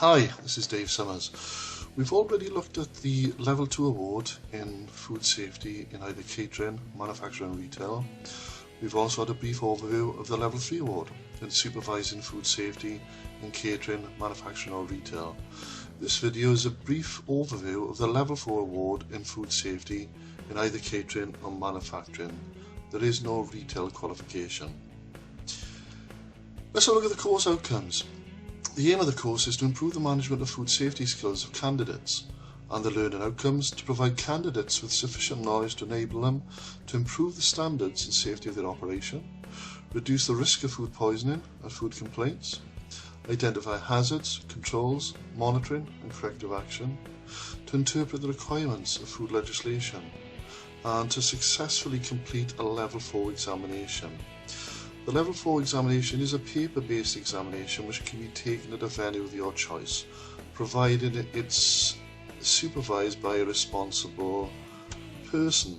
Hi, this is Dave Summers. We've already looked at the Level 2 award in food safety in either catering, manufacturing and retail. We've also had a brief overview of the Level 3 award in supervising food safety in catering, manufacturing or retail. This video is a brief overview of the Level 4 award in food safety in either catering or manufacturing. There is no retail qualification. Let's have a look at the course outcomes. The aim of the course is to improve the management of food safety skills of candidates and the learning outcomes to provide candidates with sufficient knowledge to enable them to improve the standards and safety of their operation, reduce the risk of food poisoning and food complaints, identify hazards, controls, monitoring and corrective action, to interpret the requirements of food legislation, and to successfully complete a Level 4 examination. The Level 4 examination is a paper-based examination which can be taken at a venue of your choice, provided it's supervised by a responsible person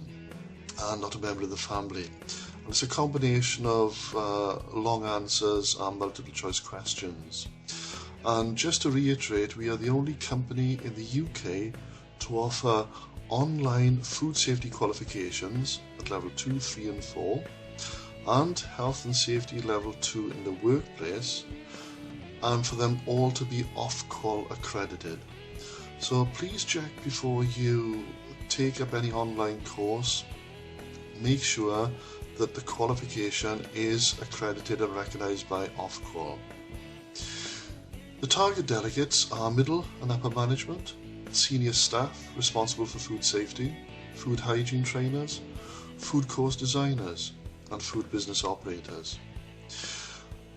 and not a member of the family. And it's a combination of long answers and multiple choice questions. And just to reiterate, we are the only company in the UK to offer online food safety qualifications at Level 2, 3 and 4. And health and safety level 2 in the workplace, and for them all to be Ofqual accredited. So please check before you take up any online course. Make sure that the qualification is accredited and recognised by Ofqual. The target delegates are middle and upper management, senior staff responsible for food safety, food hygiene trainers, food course designers and food business operators.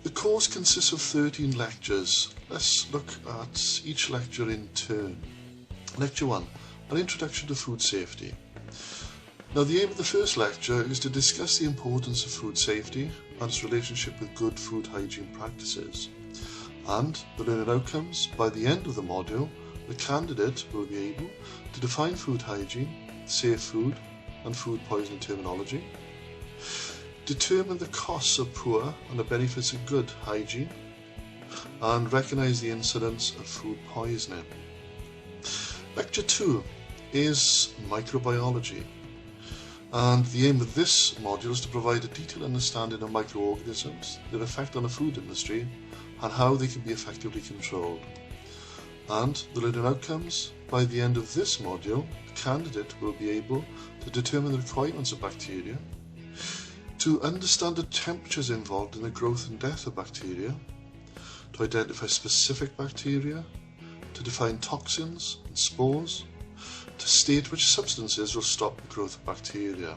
The course consists of 13 lectures. Let's look at each lecture in turn. Lecture 1, an introduction to food safety. Now the aim of the first lecture is to discuss the importance of food safety and its relationship with good food hygiene practices. And the learning outcomes, by the end of the module, the candidate will be able to define food hygiene, safe food and food poisoning terminology, determine the costs of poor and the benefits of good hygiene, and recognise the incidence of food poisoning. Lecture 2 is microbiology, and the aim of this module is to provide a detailed understanding of microorganisms, their effect on the food industry, and how they can be effectively controlled. And the learning outcomes, by the end of this module, the candidate will be able to determine the requirements of bacteria, to understand the temperatures involved in the growth and death of bacteria, to identify specific bacteria, to define toxins and spores, to state which substances will stop the growth of bacteria.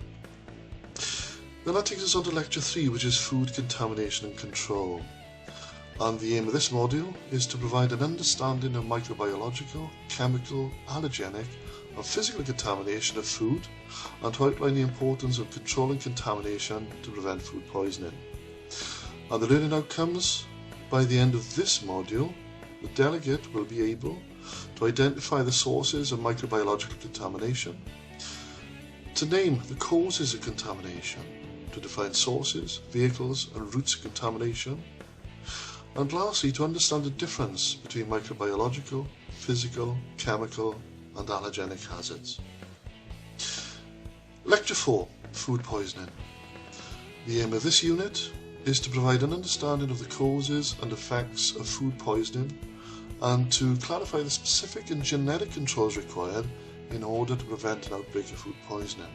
Then that takes us on to Lecture 3, which is food contamination and control. And the aim of this module is to provide an understanding of microbiological, chemical, allergenic and physical contamination of food, and to outline the importance of controlling contamination to prevent food poisoning. And the learning outcomes, by the end of this module, the delegate will be able to identify the sources of microbiological contamination, to name the causes of contamination, to define sources, vehicles and routes of contamination, and lastly to understand the difference between microbiological, physical, chemical and allergenic hazards. Lecture 4, food poisoning. The aim of this unit is to provide an understanding of the causes and effects of food poisoning and to clarify the specific and genetic controls required in order to prevent an outbreak of food poisoning.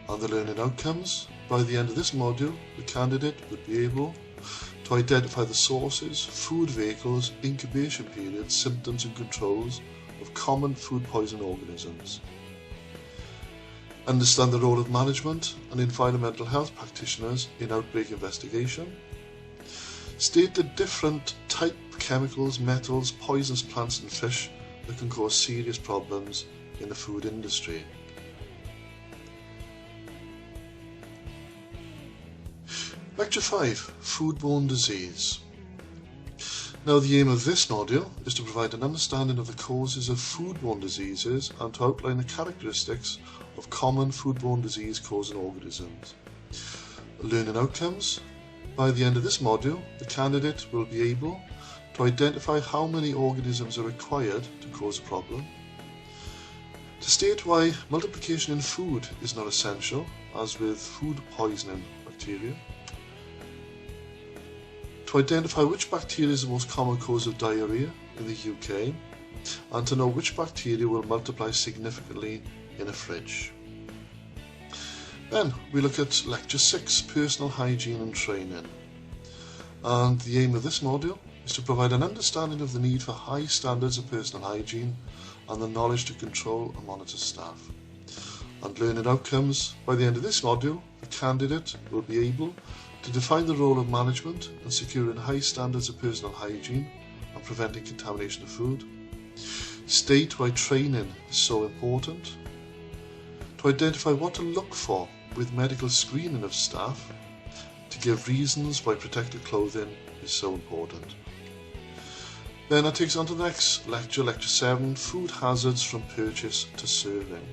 And the learning outcomes, by the end of this module, the candidate would be able to identify the sources, food vehicles, incubation periods, symptoms and controls of common food poisoning organisms. Understand the role of management and environmental health practitioners in outbreak investigation. State the different type chemicals, metals, poisonous plants and fish that can cause serious problems in the food industry. Lecture 5, foodborne disease. Now the aim of this module is to provide an understanding of the causes of foodborne diseases and to outline the characteristics of common foodborne disease causing organisms. Learning outcomes. By the end of this module, the candidate will be able to identify how many organisms are required to cause a problem, to state why multiplication in food is not essential, as with food poisoning bacteria, to identify which bacteria is the most common cause of diarrhea in the UK, and to know which bacteria will multiply significantly in a fridge. Then we look at Lecture 6, Personal Hygiene and Training. And the aim of this module is to provide an understanding of the need for high standards of personal hygiene and the knowledge to control and monitor staff. And learning outcomes: by the end of this module, the candidate will be able to define the role of management in securing high standards of personal hygiene and preventing contamination of food, state why training is so important, to identify what to look for with medical screening of staff, to give reasons why protective clothing is so important. Then that takes on to the next lecture, Lecture 7, Food Hazards from Purchase to Serving.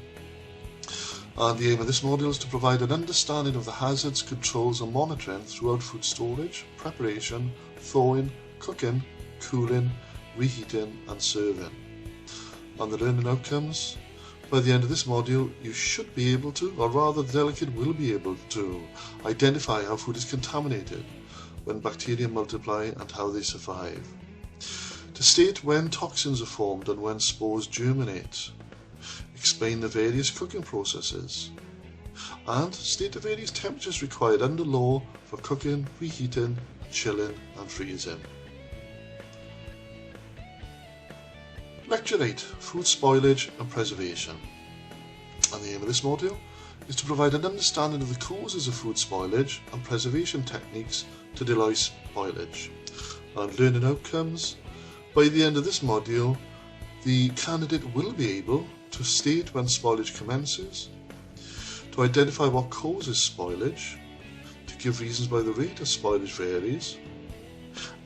And the aim of this module is to provide an understanding of the hazards, controls and monitoring throughout food storage, preparation, thawing, cooking, cooling, reheating and serving. And the learning outcomes: by the end of this module, you should be able to, or rather the delegate will be able to, identify how food is contaminated, when bacteria multiply and how they survive, to state when toxins are formed and when spores germinate, explain the various cooking processes, and state the various temperatures required under law for cooking, reheating, chilling and freezing. Lecture 8, Food Spoilage and Preservation. And the aim of this module is to provide an understanding of the causes of food spoilage and preservation techniques to delay spoilage. And learning outcomes: by the end of this module, the candidate will be able to state when spoilage commences, to identify what causes spoilage, to give reasons why the rate of spoilage varies,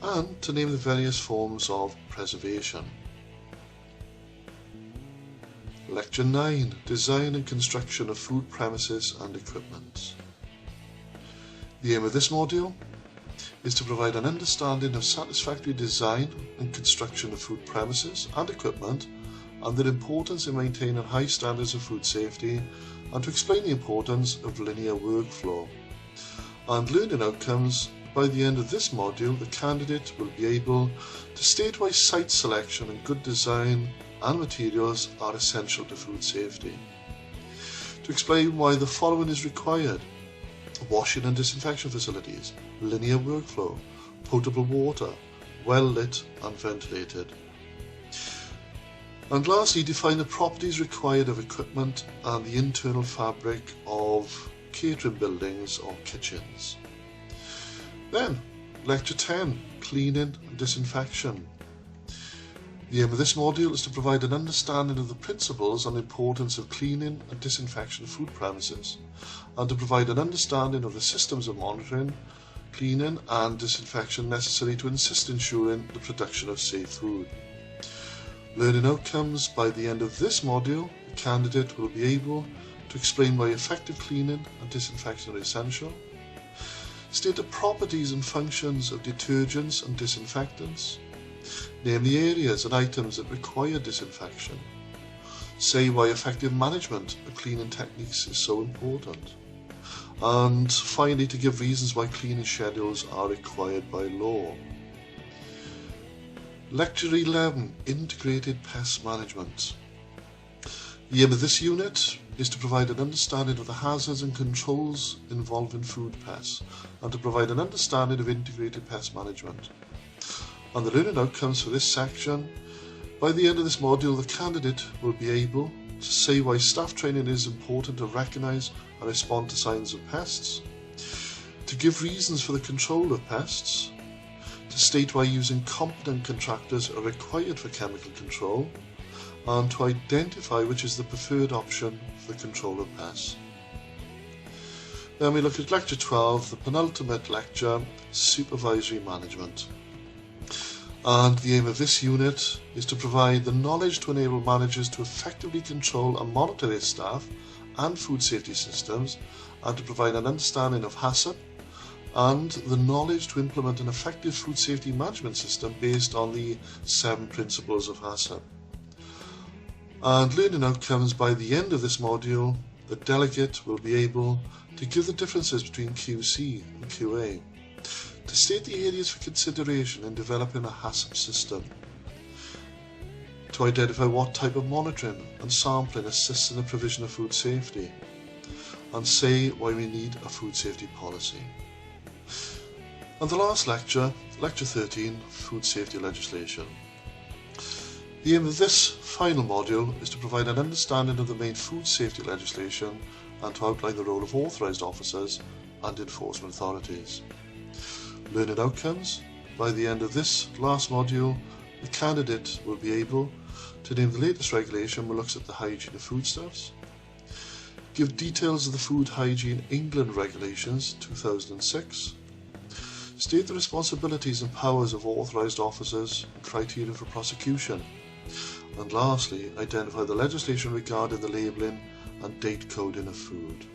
and to name the various forms of preservation. Lecture 9, Design and Construction of Food Premises and Equipment. The aim of this module is to provide an understanding of satisfactory design and construction of food premises and equipment and their importance in maintaining high standards of food safety, and to explain the importance of linear workflow. And learning outcomes: by the end of this module, the candidate will be able to state why site selection and good design and materials are essential to food safety, to explain why the following is required: washing and disinfection facilities, linear workflow, potable water, well lit and ventilated. And lastly, define the properties required of equipment and the internal fabric of catering buildings or kitchens. Then, Lecture 10, Cleaning and Disinfection. The aim of this module is to provide an understanding of the principles and importance of cleaning and disinfection of food premises, and to provide an understanding of the systems of monitoring, cleaning and disinfection necessary to ensuring the production of safe food. Learning outcomes: by the end of this module, the candidate will be able to explain why effective cleaning and disinfection are essential, state the properties and functions of detergents and disinfectants, name the areas and items that require disinfection, say why effective management of cleaning techniques is so important, and finally to give reasons why cleaning schedules are required by law. Lecture 11, Integrated Pest Management. The aim of this unit is to provide an understanding of the hazards and controls involving food pests, and to provide an understanding of integrated pest management. And the learning outcomes for this section: by the end of this module, the candidate will be able to say why staff training is important to recognise and respond to signs of pests, to give reasons for the control of pests, to state why using competent contractors are required for chemical control, and to identify which is the preferred option for the control of pests. Then we look at Lecture 12, the penultimate lecture, Supervisory Management. And the aim of this unit is to provide the knowledge to enable managers to effectively control and monitor their staff and food safety systems, and to provide an understanding of HACCP and the knowledge to implement an effective food safety management system based on the 7 principles of HACCP. And learning outcomes. By the end of this module, the delegate will be able to give the differences between QC and QA, to state the areas for consideration in developing a HACCP system, to identify what type of monitoring and sampling assists in the provision of food safety, and say why we need a food safety policy. And the last lecture, Lecture 13, Food Safety Legislation. The aim of this final module is to provide an understanding of the main food safety legislation and to outline the role of authorised officers and enforcement authorities. Learning outcomes. By the end of this last module, the candidate will be able to name the latest regulation which looks at the hygiene of foodstuffs, give details of the Food Hygiene England Regulations 2006, state the responsibilities and powers of authorised officers and criteria for prosecution, and lastly, identify the legislation regarding the labelling and date coding of food.